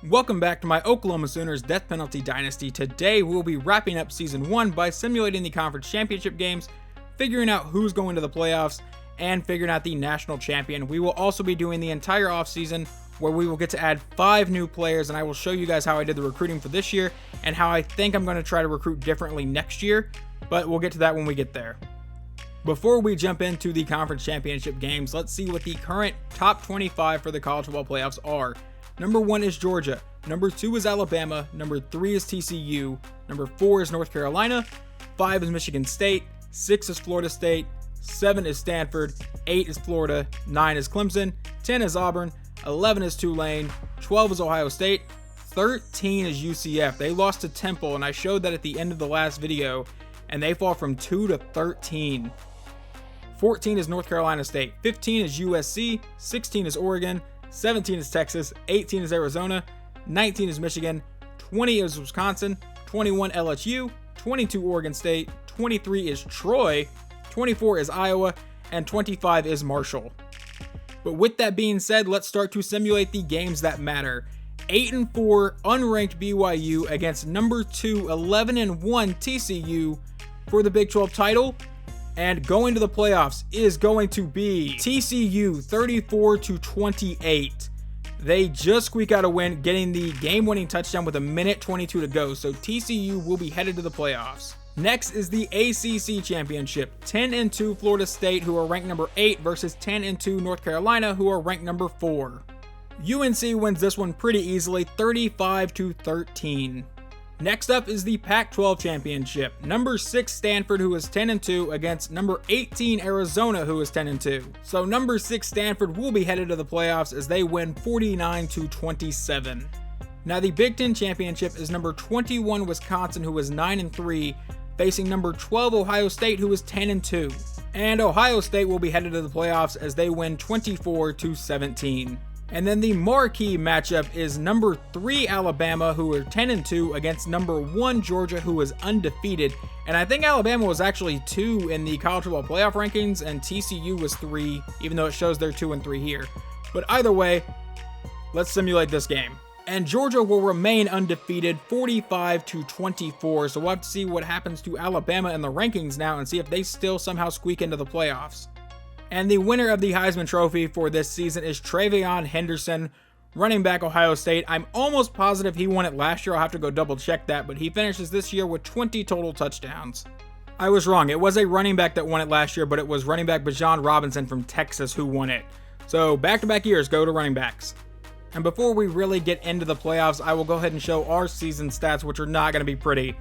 Welcome back to my Oklahoma Sooners Death Penalty Dynasty. Today we'll be wrapping up Season 1 by simulating the conference championship games, figuring out who's going to the playoffs, and figuring out the national champion. We will also be doing the entire offseason where we will get to add 5 new players, and I will show you guys how I did the recruiting for this year and how I think I'm going to try to recruit differently next year, but we'll get to that when we get there. Before we jump into the conference championship games, let's see what the current top 25 for the college football playoffs are. Number 1 is Georgia, number 2 is Alabama, number 3 is TCU, number 4 is North Carolina, 5 is Michigan State, 6 is Florida State, 7 is Stanford, 8 is Florida, 9 is Clemson, 10 is Auburn, 11 is Tulane, 12 is Ohio State, 13 is UCF. They lost to Temple, and I showed that at the end of the last video, and they fall from 2 to 13. 14 is North Carolina State, 15 is USC, 16 is Oregon, 17 is Texas, 18 is Arizona, 19 is Michigan, 20 is Wisconsin, 21 LSU, 22 Oregon State, 23 is Troy, 24 is Iowa, and 25 is Marshall. But with that being said, let's start to simulate the games that matter. 8-4 unranked BYU against number 2 11-1 TCU for the Big 12 title. And going to the playoffs is going to be TCU 34-28. They just squeak out a win, getting the game-winning touchdown with 1:22 to go. So TCU will be headed to the playoffs. Next is the ACC Championship. 10-2 Florida State, who are ranked number 8, versus 10-2 North Carolina, who are ranked number 4. UNC wins this one pretty easily, 35-13. Next up is the Pac-12 Championship. Number 6 Stanford, who is 10-2, against number 18 Arizona, who is 10-2. So number 6 Stanford will be headed to the playoffs as they win 49-27. Now the Big Ten Championship is number 21 Wisconsin, who is 9-3, facing number 12 Ohio State, who is 10-2. And Ohio State will be headed to the playoffs as they win 24-17. And then the marquee matchup is number 3 Alabama, who are 10-2, against number 1 Georgia, who is undefeated. And I think Alabama was actually 2 in the college football playoff rankings, and TCU was 3, even though it shows they're 2 and 3 here. But either way, let's simulate this game. And Georgia will remain undefeated, 45-24. So we'll have to see what happens to Alabama in the rankings now and see if they still somehow squeak into the playoffs. And the winner of the Heisman Trophy for this season is Travion Henderson, running back Ohio State. I'm almost positive he won it last year. I'll have to go double check that, but he finishes this year with 20 total touchdowns. I was wrong. It was a running back that won it last year, but it was running back Bijan Robinson from Texas who won it. So back-to-back years go to running backs. And before we really get into the playoffs, I will go ahead and show our season stats, which are not going to be pretty.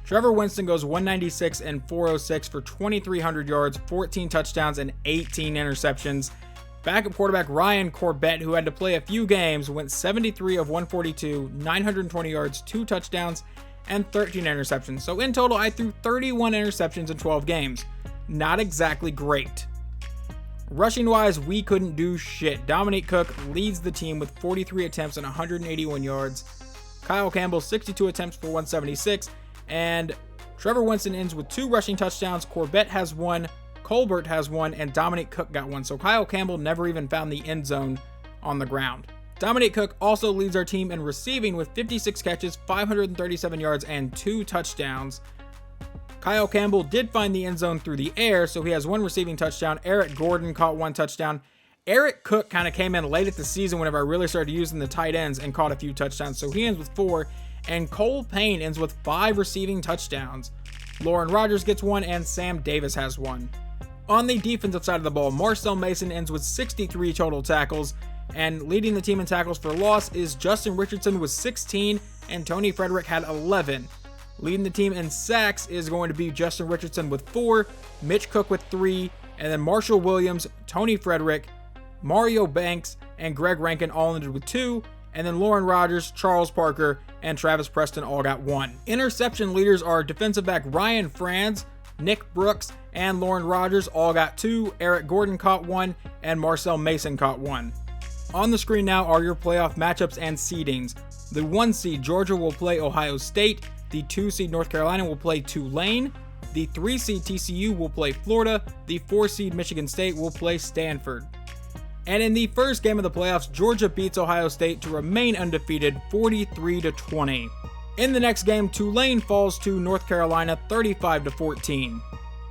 Trevor Winston goes 196 and 406 for 2,300 yards, 14 touchdowns, and 18 interceptions. Backup quarterback Ryan Corbett, who had to play a few games, went 73 of 142, 920 yards, 2 touchdowns, and 13 interceptions. So in total, I threw 31 interceptions in 12 games. Not exactly great. Rushing-wise, we couldn't do shit. Dominique Cook leads the team with 43 attempts and 181 yards. Kyle Campbell, 62 attempts for 176. And Trevor Winston ends with 2 rushing touchdowns. Corbett has 1, Colbert has 1, and Dominique Cook got 1. So Kyle Campbell never even found the end zone on the ground. Dominique Cook also leads our team in receiving with 56 catches, 537 yards, and 2 touchdowns. Kyle Campbell did find the end zone through the air, so he has 1 receiving touchdown. Eric Gordon caught 1 touchdown. Eric Cook kind of came in late at the season whenever I really started using the tight ends and caught a few touchdowns, so he ends with 4. And Cole Payne ends with 5 receiving touchdowns. Lauren Rogers gets 1, and Sam Davis has 1. On the defensive side of the ball, Marcel Mason ends with 63 total tackles, and leading the team in tackles for loss is Justin Richardson with 16, and Tony Frederick had 11. Leading the team in sacks is going to be Justin Richardson with 4, Mitch Cook with 3, and then Marshall Williams, Tony Frederick, Mario Banks, and Greg Rankin all ended with 2, and then Lauren Rogers, Charles Parker, and Travis Preston all got 1. Interception leaders are defensive back Ryan Franz, Nick Brooks, and Lauren Rogers all got 2. Eric Gordon caught 1, and Marcel Mason caught 1. On the screen now are your playoff matchups and seedings. The 1 seed Georgia will play Ohio State, the 2 seed North Carolina will play Tulane, the 3 seed TCU will play Florida, the 4 seed Michigan State will play Stanford. And in the first game of the playoffs, Georgia beats Ohio State to remain undefeated 43-20. In the next game, Tulane falls to North Carolina 35-14.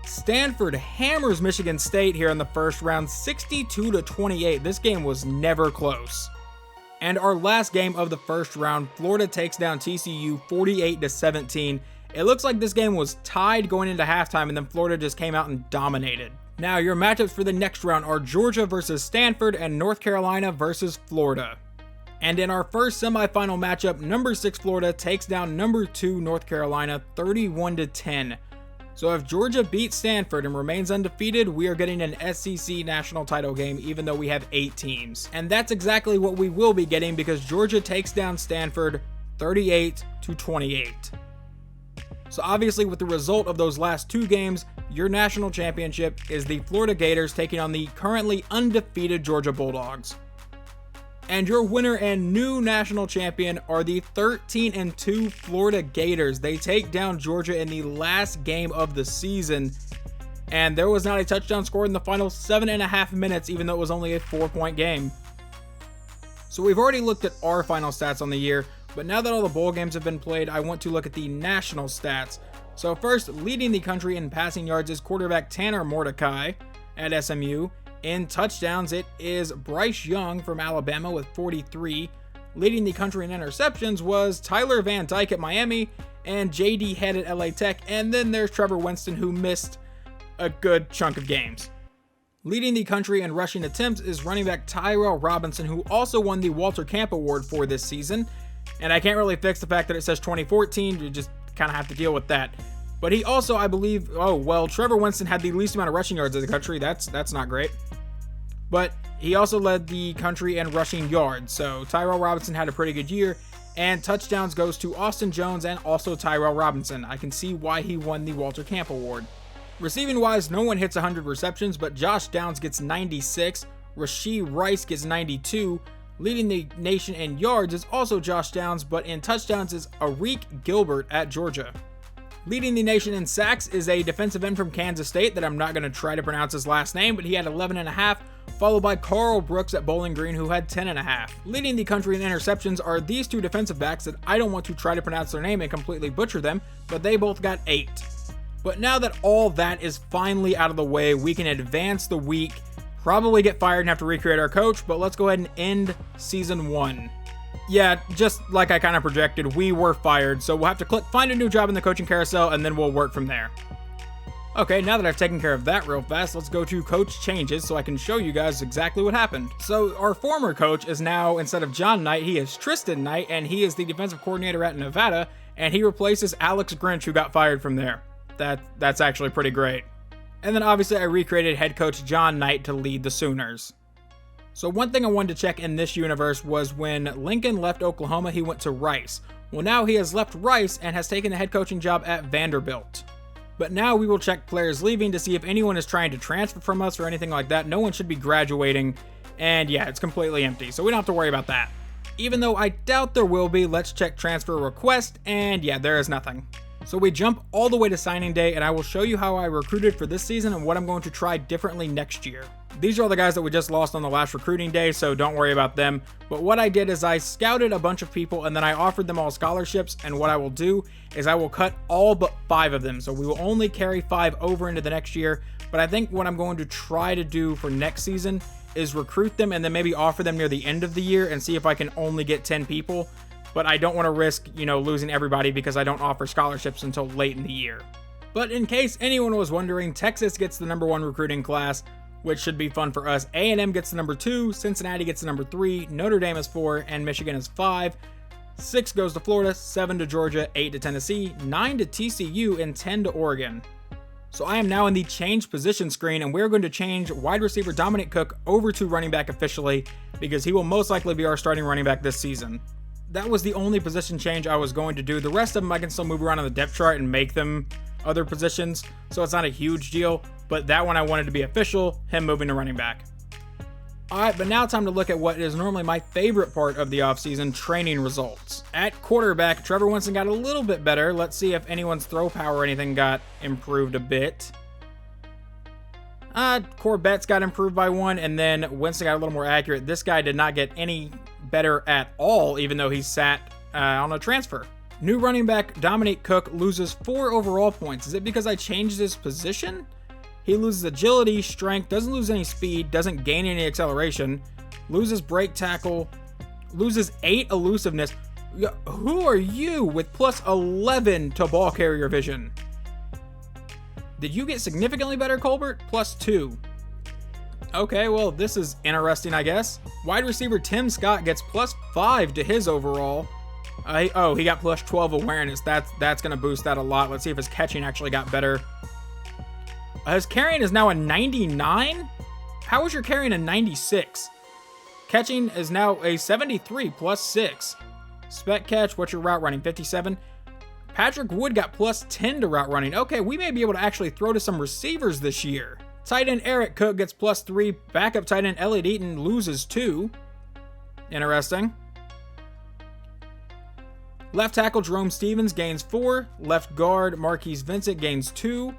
Stanford hammers Michigan State here in the first round 62-28. This game was never close. And our last game of the first round, Florida takes down TCU 48-17. It looks like this game was tied going into halftime, and then Florida just came out and dominated. Now, your matchups for the next round are Georgia versus Stanford and North Carolina versus Florida. And in our first semifinal matchup, number 6 Florida takes down number 2 North Carolina 31-10. So if Georgia beats Stanford and remains undefeated, we are getting an SEC national title game, even though we have 8 teams. And that's exactly what we will be getting, because Georgia takes down Stanford 38-28. So obviously, with the result of those last 2 games, your national championship is the Florida Gators taking on the currently undefeated Georgia Bulldogs. And your winner and new national champion are the 13-2 Florida Gators. They take down Georgia in the last game of the season, and there was not a touchdown scored in the final 7.5 minutes, even though it was only a 4-point game. So we've already looked at our final stats on the year, but now that all the bowl games have been played, I want to look at the national stats. So first, leading the country in passing yards is quarterback Tanner Mordecai at SMU. In touchdowns, it is Bryce Young from Alabama with 43. Leading the country in interceptions was Tyler Van Dyke at Miami and JD Head at LA Tech. And then there's Trevor Winston, who missed a good chunk of games. Leading the country in rushing attempts is running back Tyrell Robinson, who also won the Walter Camp Award for this season. And I can't really fix the fact that it says 2014. You just kind of have to deal with that. But he also, I believe, Trevor Winston had the least amount of rushing yards in the country. That's not great. But he also led the country in rushing yards. So Tyrell Robinson had a pretty good year. And touchdowns goes to Austin Jones and also Tyrell Robinson. I can see why he won the Walter Camp Award. Receiving wise, no one hits 100 receptions, but Josh Downs gets 96. Rashee Rice gets 92. Leading the nation in yards is also Josh Downs, but in touchdowns is Arik Gilbert at Georgia. Leading the nation in sacks is a defensive end from Kansas State that I'm not going to try to pronounce his last name, but he had 11.5, followed by Carl Brooks at Bowling Green, who had 10.5. Leading the country in interceptions are these 2 defensive backs that I don't want to try to pronounce their name and completely butcher them, but they both got 8. But now that all that is finally out of the way, we can advance the week, probably get fired and have to recreate our coach, but let's go ahead and end season 1. Yeah, just like I kind of projected, we were fired, so we'll have to click find a new job in the coaching carousel, and then we'll work from there. Okay, now that I've taken care of that real fast, let's go to coach changes so I can show you guys exactly what happened. So our former coach is now, instead of John Knight, he is Tristan Knight, and he is the defensive coordinator at Nevada, and he replaces Alex Grinch, who got fired from there. That's actually pretty great. And then obviously I recreated head coach John Knight to lead the Sooners. So one thing I wanted to check in this universe was when Lincoln left Oklahoma, he went to Rice. Well, now he has left Rice and has taken the head coaching job at Vanderbilt. But now we will check players leaving to see if anyone is trying to transfer from us or anything like that. No one should be graduating, and yeah, it's completely empty, so we don't have to worry about that. Even though I doubt there will be, let's check transfer request, and yeah, there is nothing. So we jump all the way to signing day, and I will show you how I recruited for this season and what I'm going to try differently next year. These are all the guys that we just lost on the last recruiting day, so don't worry about them. But what I did is I scouted a bunch of people, and then I offered them all scholarships, and what I will do is I will cut all but 5 of them. So we will only carry 5 over into the next year, but I think what I'm going to try to do for next season is recruit them and then maybe offer them near the end of the year and see if I can only get 10 people. But I don't want to risk, losing everybody because I don't offer scholarships until late in the year. But in case anyone was wondering, Texas gets the number 1 recruiting class, which should be fun for us. A&M gets the number 2, Cincinnati gets the number 3, Notre Dame is 4, and Michigan is 5. 6 goes to Florida, 7 to Georgia, 8 to Tennessee, 9 to TCU, and 10 to Oregon. So I am now in the change position screen, and we're going to change wide receiver Dominic Cook over to running back officially because he will most likely be our starting running back this season. That was the only position change I was going to do. The rest of them I can still move around on the depth chart and make them other positions, so it's not a huge deal, but that one I wanted to be official, him moving to running back. Alright, but now time to look at what is normally my favorite part of the offseason, training results. At quarterback, Trevor Winston got a little bit better. Let's see if anyone's throw power or anything got improved a bit. Corbett's got improved by 1, and then Winston got a little more accurate. This guy did not get any better at all, even though he sat on a transfer. New running back Dominique Cook loses 4 overall points. Is it because I changed his position? He loses agility, strength, doesn't lose any speed, doesn't gain any acceleration, loses break tackle, loses 8 elusiveness. Who are you with plus 11 to ball carrier vision? Did you get significantly better, Colbert? Plus 2. Okay, well, this is interesting, I guess. Wide receiver Tim Scott gets plus 5 to his overall. He got plus 12 awareness. That's going to boost that a lot. Let's see if his catching actually got better. His carrying is now a 99? How is your carrying a 96? Catching is now a 73 plus 6. Spec catch, what's your route running? 57. Patrick Wood got plus 10 to route running. Okay, we may be able to actually throw to some receivers this year. Tight end Eric Cook gets plus 3. Backup tight end Elliot Eaton loses 2. Interesting. Left tackle Jerome Stevens gains 4. Left guard Marquise Vincent gains 2.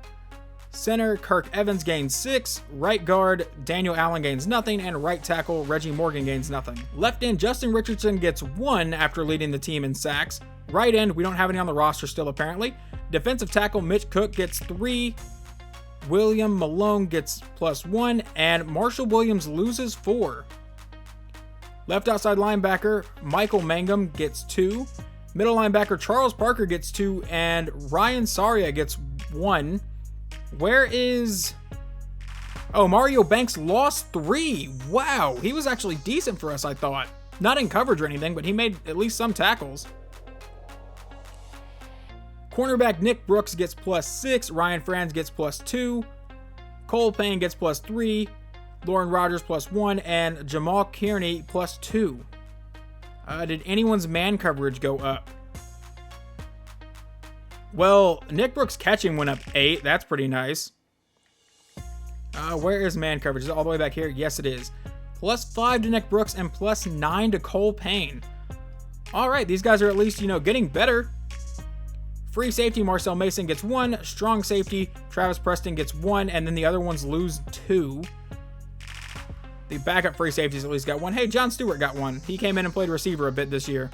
Center Kirk Evans gains 6. Right guard Daniel Allen gains nothing. And right tackle Reggie Morgan gains nothing. Left end Justin Richardson gets 1 after leading the team in sacks. Right end, we don't have any on the roster still apparently. Defensive tackle Mitch Cook gets 3. William Malone gets plus 1. And Marshall Williams loses 4. Left outside linebacker Michael Mangum gets 2. Middle linebacker Charles Parker gets 2. And Ryan Saria gets 1. Where is... Oh, Mario Banks lost 3. Wow, he was actually decent for us, I thought. Not in coverage or anything, but he made at least some tackles. Cornerback Nick Brooks gets plus 6. Ryan Franz gets plus 2. Cole Payne gets plus 3. Lauren Rogers plus 1. And Jamal Kearney plus 2. Did anyone's man coverage go up? Well, Nick Brooks' catching went up 8. That's pretty nice. Where is man coverage? Is it all the way back here? Yes, it is. Plus 5 to Nick Brooks and plus 9 to Cole Payne. All right, these guys are at least, getting better. Free safety Marcel Mason gets 1. Strong safety Travis Preston gets 1. And then the other ones lose 2. The backup free safeties at least got 1. Hey, John Stewart got 1. He came in and played receiver a bit this year.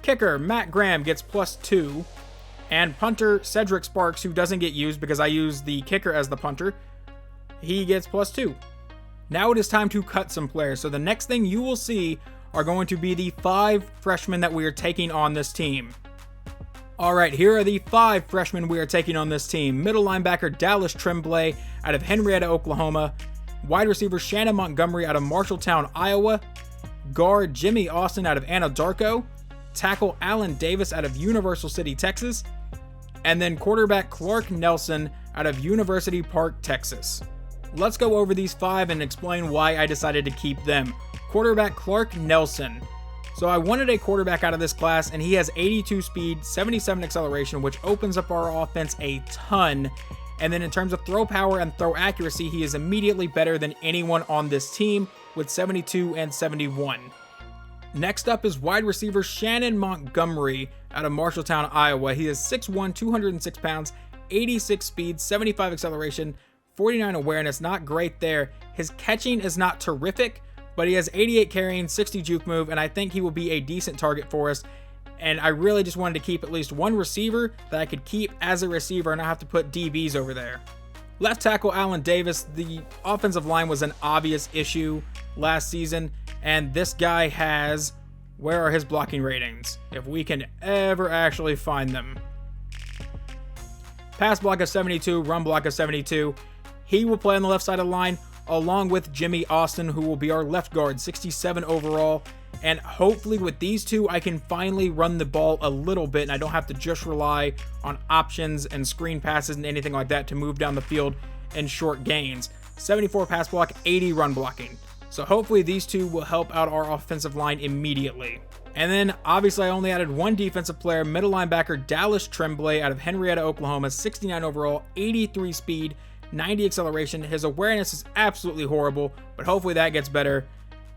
Kicker Matt Graham gets plus 2. And punter Cedric Sparks, who doesn't get used because I use the kicker as the punter, he gets plus 2. Now it is time to cut some players. So the next thing you will see are going to be the 5 freshmen that we are taking on this team. All right, here are the 5 freshmen we are taking on this team. Middle linebacker Dallas Tremblay out of Henrietta, Oklahoma. Wide receiver Shannon Montgomery out of Marshalltown, Iowa. Guard Jimmy Austin out of Anadarko. Tackle Alan Davis out of Universal City, Texas. And then quarterback Clark Nelson out of University Park, Texas. Let's go over these 5 and explain why I decided to keep them. Quarterback Clark Nelson. So I wanted a quarterback out of this class, and he has 82 speed, 77 acceleration, which opens up our offense a ton. And then in terms of throw power and throw accuracy, he is immediately better than anyone on this team with 72 and 71. Next up is wide receiver Shannon Montgomery out of Marshalltown, Iowa. He is 6'1", 206 pounds, 86 speed, 75 acceleration, 49 awareness. Not great there. His catching is not terrific, but he has 88 carrying, 60 juke move, and I think he will be a decent target for us. And I really just wanted to keep at least one receiver that I could keep as a receiver and not have to put DBs over there. Left tackle Alan Davis. The offensive line was an obvious issue last season, and this guy has, where are his blocking ratings? If we can ever actually find them. Pass block of 72, run block of 72. He will play on the left side of the line along with Jimmy Austin, who will be our left guard, 67 overall. And hopefully with these two, I can finally run the ball a little bit and I don't have to just rely on options and screen passes and anything like that to move down the field in short gains. 74 pass block, 80 run blocking. So hopefully these two will help out our offensive line immediately. And then obviously I only added one defensive player, middle linebacker Dallas Tremblay out of Henrietta, Oklahoma, 69 overall, 83 speed, 90 acceleration. His awareness is absolutely horrible, but hopefully that gets better.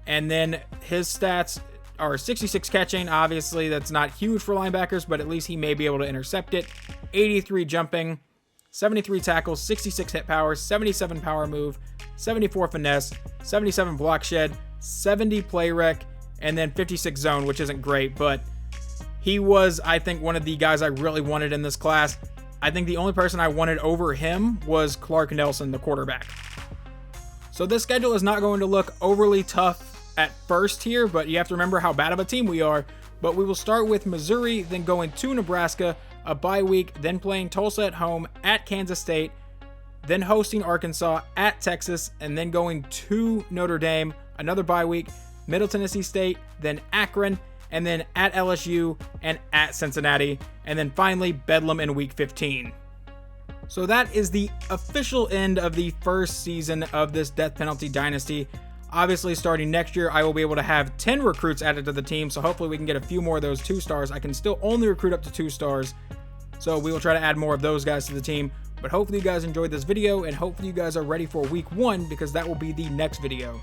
And then his stats are 66 catching. Obviously that's not huge for linebackers, but at least he may be able to intercept it. 83 jumping, 73 tackles, 66 hit power, 77 power move, 74 finesse, 77 block shed, 70 play rec, and then 56 zone, which isn't great, but he was, I think, one of the guys I really wanted in this class. I think the only person I wanted over him was Clark Nelson, the quarterback. So this schedule is not going to look overly tough at first here, but you have to remember how bad of a team we are. But we will start with Missouri, then going to Nebraska, a bye week, then playing Tulsa at home, at Kansas State, then hosting Arkansas, at Texas, and then going to Notre Dame, another bye week, Middle Tennessee State, then Akron, and then at LSU and at Cincinnati, and then finally Bedlam in week 15. So that is the official end of the first season of this Death Penalty Dynasty. Obviously, starting next year, I will be able to have 10 recruits added to the team, so hopefully we can get a few more of those 2-stars. I can still only recruit up to 2 stars, so we will try to add more of those guys to the team. But hopefully you guys enjoyed this video, and hopefully you guys are ready for week 1, because that will be the next video.